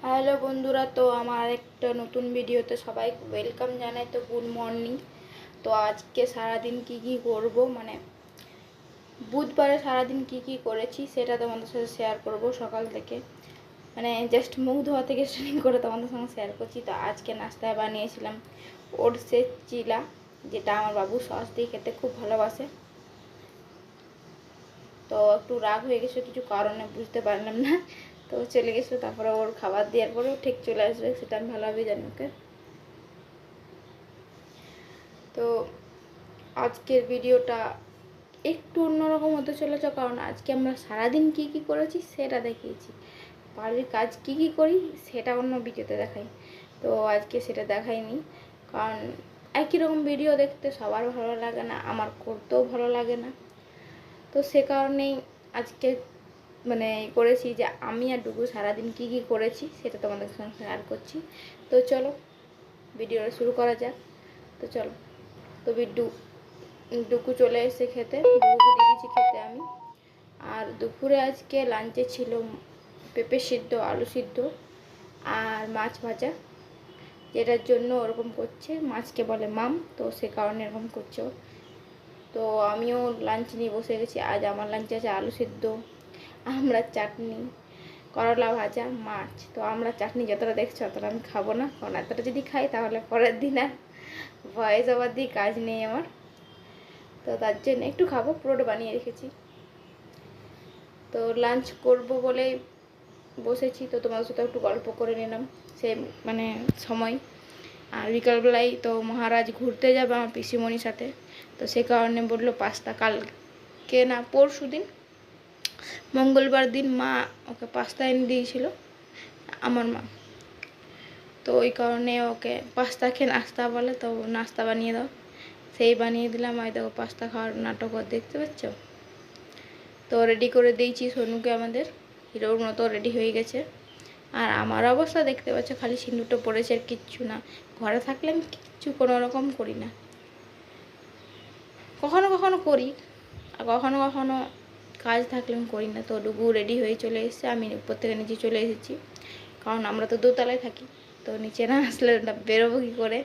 Hello বন্ধুরা, তো আমার একটা নতুন ভিডিওতে সবাই ওয়েলকাম জানাই। তো গুড মর্নিং। তো আজকে সারাদিন কি করব, মানে বুধবারে সারাদিন কি করেছি সেটা তোমাদের সাথে শেয়ার করব। সকাল থেকে মানে জাস্ট মুখ ধোয়া থেকে স্টার্টিং করে তোমাদের সঙ্গে শেয়ার করছি। তো আজকে নাস্তায় বানিয়েছিলাম ওটসের চিলা, যেটা আমার বাবু সস দিয়ে খেতে খুব ভালোবাসে। তো একটু রাগ হয়ে গেছে কিছু কারণে, বুঝতে পারলাম না, তো চলে গেছিলো। তারপরে ওর খাবার দেওয়ার পরেও ঠিক চলে আসবে, সেটা আমি ভালোভাবে জানি ওকে। তো আজকের ভিডিওটা একটু অন্যরকম হতে চলেছে, কারণ আজকে আমরা সারাদিন কি করেছি সেটা দেখিয়েছি। বাড়ির কাজ কি করি সেটা অন্য ভিডিওতে দেখাই, তো আজকে সেটা দেখাইনি। কারণ একই রকম ভিডিও দেখতে সবার ভালো লাগে না, আমার করতেও ভালো লাগে না। তো সে কারণেই আজকে মানে করেছি যে আমি আর ডুগু সারাদিন কি করেছি সেটা তোমাদের সঙ্গে শেয়ার করছি। তো চলো ভিডিওটা শুরু করা যাক। তো চলো, তো ডুগু চলে এসে খেতে, ডুগুকে দিয়ে দিয়েছি খেতে আমি। আর দুপুরে আজকে লাঞ্চে ছিল পেঁপে সিদ্ধ, আলু সিদ্ধ আর মাছ ভাজা, যেটার জন্য ওরকম করছে, মাছকে বলে মাম, তো সে কারণে এরকম করছে ও। তো আমিও লাঞ্চ নিয়ে বসে গেছি। আজ আমার লাঞ্চে আছে আলু সিদ্ধ, আমরা চাটনি, করলা ভাজা, মাছ। তো আমরা চাটনি যতটা দেখছো অতটা আমি খাবো না, কারণ এতটা যদি খাই তাহলে পরের দিন আর ভয়েস ওভার দিয়ে কাজ নেই আমার। তো তার জন্য একটু খাবো, পুরোটা বানিয়ে রেখেছি। তো লাঞ্চ করব বলে বসেছি, তো তোমাদের সাথে একটু গল্প করে নিলাম সে মানে সময়। আর বিকালবেলায় তো মহারাজ ঘুরতে যাবে আমার পিসিমণির সাথে, তো সে কারণে বললো পাস্তা, কালকে না পরশু দিন মঙ্গলবার দিন মা ওকে পাস্তা এনে দিয়েছিল আমার মা। তো ওই কারণে ওকে পাস্তা খেয়ে নাস্তা বলে, তো নাস্তা বানিয়ে দাও, সেই বানিয়ে দিলাম। আর দেখো পাস্তা খাওয়ার নাটক দেখতে পাচ্ছ। তো রেডি করে দিয়েছি সোনুকে, আমাদের হিরোর মতো রেডি হয়ে গেছে। আর আমার অবস্থা দেখতে পাচ্ছ, খালি সিঁদুরটা পড়েছে আর কিচ্ছু না। ঘরে থাকলে আমি কিচ্ছু কোনো রকম করি না, কখনো কখনো করি আর কখনো কখনো কাজ থাকলে আমি করি না। তো ডুগু রেডি হয়ে চলে এসেছে, আমি উপর থেকে নিচে চলে এসেছি, কারণ আমরা তো দোতলায় থাকি, তো নিচে না আসলে বেরোবো কী করে।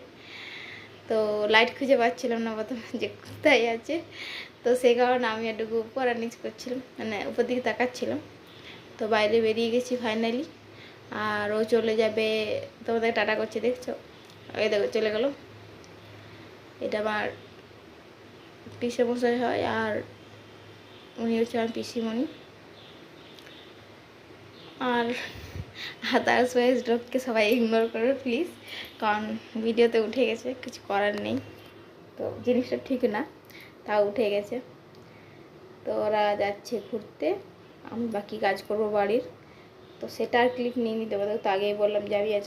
তো লাইট খুঁজে পাচ্ছিলাম না প্রথমে যে কোথায় আছে, তো সেই কারণে আমি একটু উপর আর নিচ করছিলাম, মানে উপর দিকে তাকাচ্ছিলাম। তো বাইরে বেরিয়ে গেছি ফাইনালি। আর ও চলে যাবে, তোমাদের টাটা করছে দেখছো, এই দেখো চলে গেল। এটা আমার পিসেমশাই হয়, আর উনি হচ্ছে আমার পিসিমণি। আর আদার্স ওয়াইজ লোককে সবাই ইগনোর করো প্লিজ, কারণ ভিডিওতে উঠে গেছে, কিছু করার নেই। তো জিনিসটা ঠিক না, তাও উঠে গেছে। তো ওরা যাচ্ছে ঘুরতে, আমি বাকি কাজ করব বাড়ির, তো সেটা আর ক্লিপ নিয়ে নিতে পারবো। তো আগেই বললাম যে আমি আজ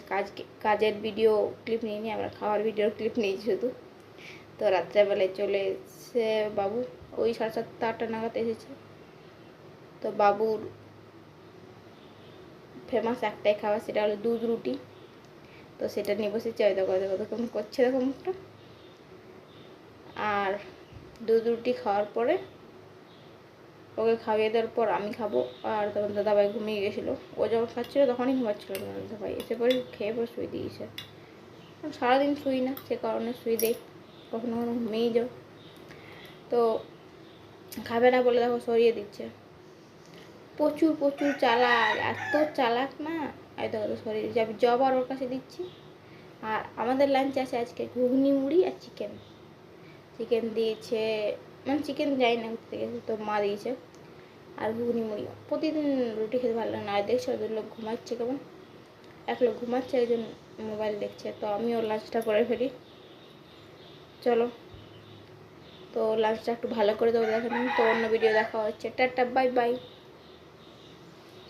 কাজের ভিডিও ক্লিপ নিয়ে নিই, আমরা খাওয়ার ভিডিওর ক্লিপ নিয়েছি শুধু। তো রাত্রেবেলায় চলে এসে বাবু ওই 7:30-8টা নাগাদ এসেছে। তো বাবুর ফেমাস একটাই খাবার, সেটা হলো দুধ রুটি। তো সেটা নিয়ে বসেছে, ওই দেখো কেমন করছে, দেখো মুখটা। আর দুধ রুটি খাওয়ার পরে ওকে খাইয়ে দেওয়ার পর আমি খাবো। আর তখন দাদাভাই ঘুমিয়ে গেছিলো, ও যখন খাচ্ছিলো তখনই ঘুমাচ্ছিলো দাদাভাই, এসে পরে খেয়ে পরে শুয়ে দিয়েছে। সারাদিন শুই না, সে কারণে শুয়ে দেই, কখনো কখনো ঘুমিয়ে যাও। তো খাবে না বলে দেখো সরিয়ে দিচ্ছে, প্রচুর প্রচুর চালাক, এত চালাক না। এই দেখো সরিয়ে দিচ্ছে, আমি জব আর ওর কাছে দিচ্ছি। আর আমাদের লাঞ্চে আছে আজকে ঘুগনি, মুড়ি আর চিকেন দিয়েছে, মানে চিকেন যাই না ঘুরতে গেছে, তো মা দিয়েছে। আর ঘুগনি মুড়ি, প্রতিদিন রুটি খেতে ভালো লাগে না। আর দেখছো ওদের লোক ঘুমাচ্ছে কেমন, এক লোক ঘুমাচ্ছে, একজন মোবাইল দেখছে। তো আমিও লাঞ্চটা করে ফেলি, চলো। তো লাঞ্চটা একটু ভালো করে দেবো, দেখেন। তো অন্য ভিডিও দেখা হচ্ছে, টাটা বাই বাই,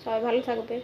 সবাই ভালো থাকবে।